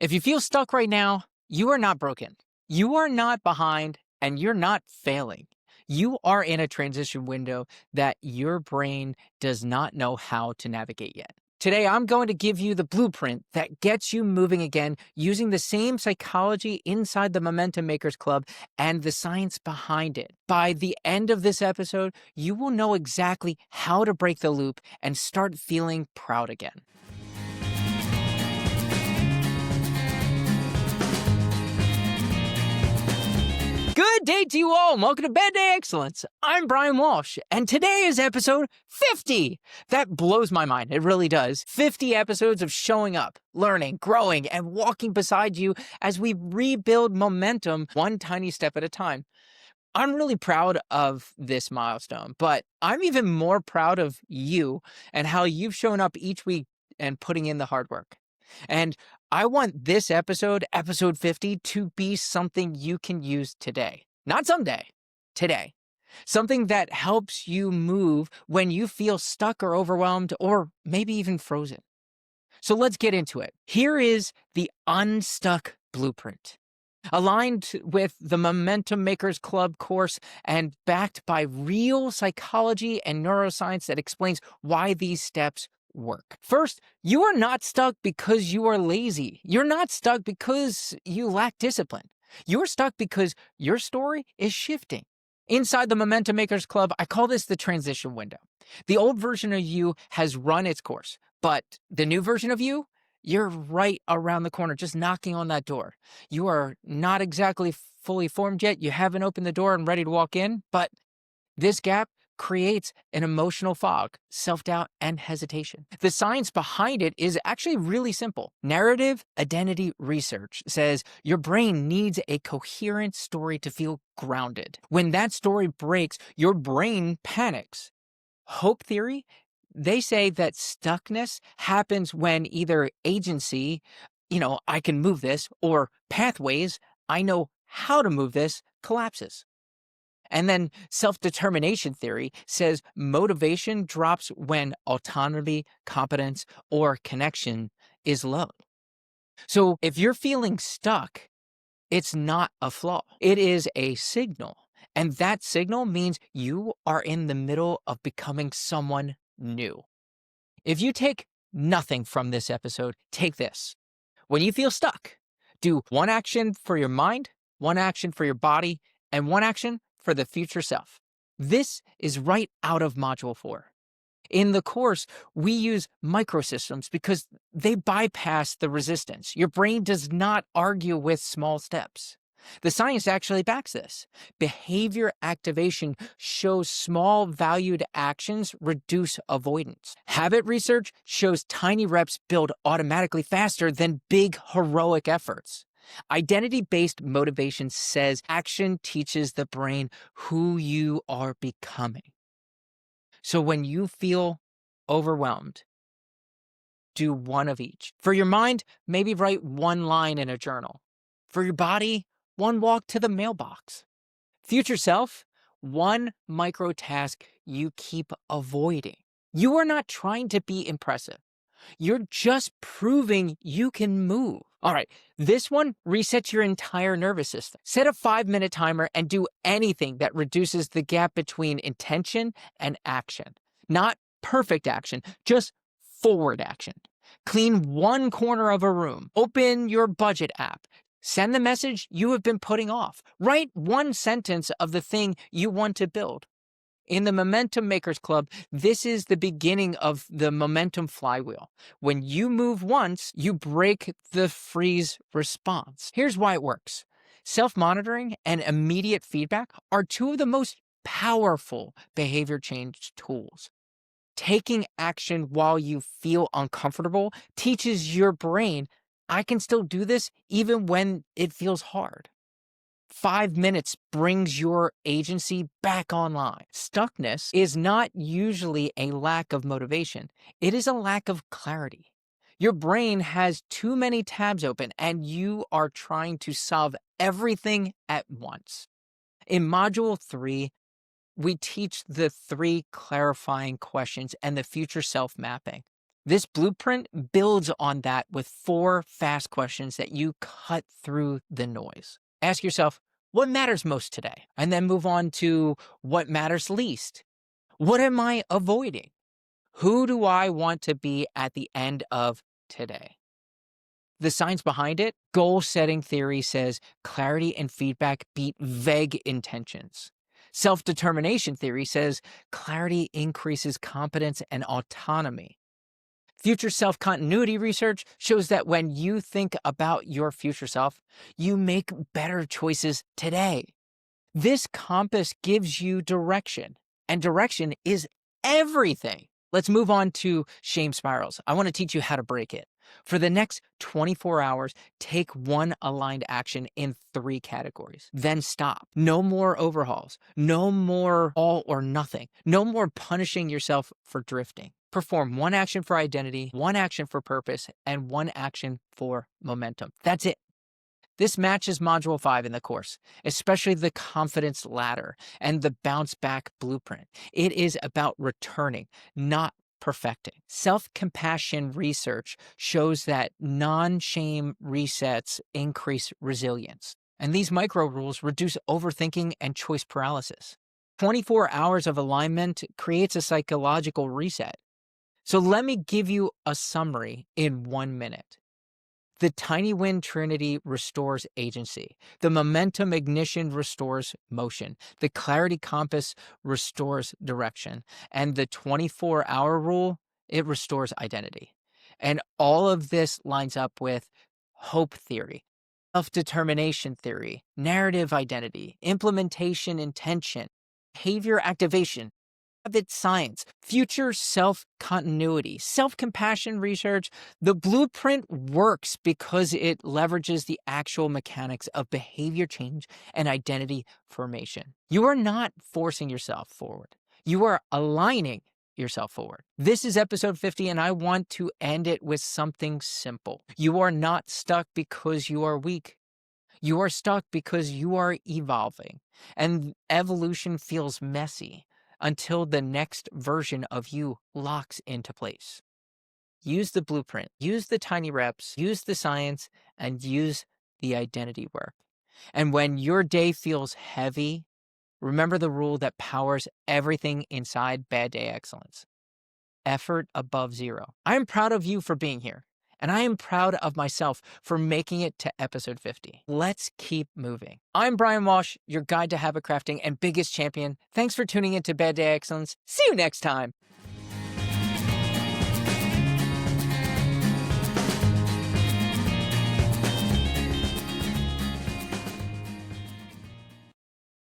If you feel stuck right now, you are not broken. You are not behind and you're not failing. You are in a transition window that your brain does not know how to navigate yet. Today, I'm going to give you the blueprint that gets you moving again using the same psychology inside the Momentum Makers Club and the science behind it. By the end of this episode, you will know exactly how to break the loop and start feeling proud again. Good day to you all, and welcome to Bad Day Excellence. I'm Brian Walsh, and today is episode 50. That blows my mind, it really does. 50 episodes of showing up, learning, growing, and walking beside you as we rebuild momentum one tiny step at a time. I'm really proud of this milestone, but I'm even more proud of you and how you've shown up each week and putting in the hard work. And I want this episode, episode 50, to be something you can use today. Not someday, today. Something that helps you move when you feel stuck or overwhelmed or maybe even frozen. So let's get into it. Here is the Unstuck Blueprint. Aligned with the Momentum Makers Club course and backed by real psychology and neuroscience that explains why these steps work. First, you are not stuck because you are lazy. You're not stuck because you lack discipline. You're stuck because your story is shifting. Inside the Momentum Makers Club, I call this the transition window. The old version of you has run its course, but the new version of you, you're right around the corner, just knocking on that door. You are not exactly fully formed yet. You haven't opened the door and ready to walk in, but this gap creates an emotional fog, self-doubt, and hesitation. The science behind it is actually really simple. Narrative identity research says your brain needs a coherent story to feel grounded. When that story breaks, your brain panics. Hope theory, they say that stuckness happens when either agency, I can move this, or pathways, I know how to move this, collapses. And then self-determination theory says motivation drops when autonomy, competence, or connection is low. So if you're feeling stuck, it's not a flaw. It is a signal. And that signal means you are in the middle of becoming someone new. If you take nothing from this episode, take this. When you feel stuck, do one action for your mind, one action for your body, and one action for the future self. This is right out of Module 4. In the course, we use microsystems because they bypass the resistance. Your brain does not argue with small steps. The science actually backs this. Behavior activation shows small valued actions reduce avoidance. Habit research shows tiny reps build automatically faster than big heroic efforts. Identity-based motivation says action teaches the brain who you are becoming. So when you feel overwhelmed, do one of each. For your mind, maybe write one line in a journal. For your body, one walk to the mailbox. Future self, one micro task you keep avoiding. You are not trying to be impressive. You're just proving you can move. All right, this one resets your entire nervous system. Set a 5-minute timer and do anything that reduces the gap between intention and action. Not perfect action, just forward action. Clean one corner of a room. Open your budget app. Send the message you have been putting off. Write one sentence of the thing you want to build. In the Momentum Makers Club, this is the beginning of the momentum flywheel. When you move once, you break the freeze response. Here's why it works. Self-monitoring and immediate feedback are two of the most powerful behavior change tools. Taking action while you feel uncomfortable teaches your brain, I can still do this even when it feels hard. 5 minutes brings your agency back online. Stuckness is not usually a lack of motivation. It is a lack of clarity. Your brain has too many tabs open and you are trying to solve everything at once. In Module 3, we teach the 3 clarifying questions and the future self mapping. This blueprint builds on that with 4 fast questions that you cut through the noise. Ask yourself, what matters most today? And then move on to what matters least. What am I avoiding? Who do I want to be at the end of today? The science behind it, goal setting theory says clarity and feedback beat vague intentions. Self determination theory says clarity increases competence and autonomy. Future self continuity research shows that when you think about your future self, you make better choices today. This compass gives you direction, and direction is everything. Let's move on to shame spirals. I want to teach you how to break it. For the next 24 hours, take one aligned action in 3 categories. Then stop. No more overhauls. No more all or nothing. No more punishing yourself for drifting. Perform 1 action for identity, 1 action for purpose, and 1 action for momentum. That's it. This matches Module 5 in the course, especially the confidence ladder and the bounce back blueprint. It is about returning, not perfecting. Self-compassion research shows that non-shame resets increase resilience. And these micro rules reduce overthinking and choice paralysis. 24 hours of alignment creates a psychological reset. So let me give you a summary in 1 minute. The tiny win trinity restores agency. The momentum ignition restores motion. The clarity compass restores direction. And the 24-hour rule, it restores identity. And all of this lines up with hope theory, self-determination theory, narrative identity, implementation intention, behavior activation, habit science, future self-continuity, self-compassion research. The blueprint works because it leverages the actual mechanics of behavior change and identity formation. You are not forcing yourself forward. You are aligning yourself forward. This is episode 50, and I want to end it with something simple. You are not stuck because you are weak. You are stuck because you are evolving, and evolution feels messy until the next version of you locks into place. Use the blueprint, use the tiny reps, use the science, and use the identity work. And when your day feels heavy, remember the rule that powers everything inside Bad Day Excellence: effort above zero. I am proud of you for being here, and I am proud of myself for making it to episode 50. Let's keep moving. I'm Brian Walsh, your guide to habit crafting and biggest champion. Thanks for tuning in to Bad Day Excellence. See you next time.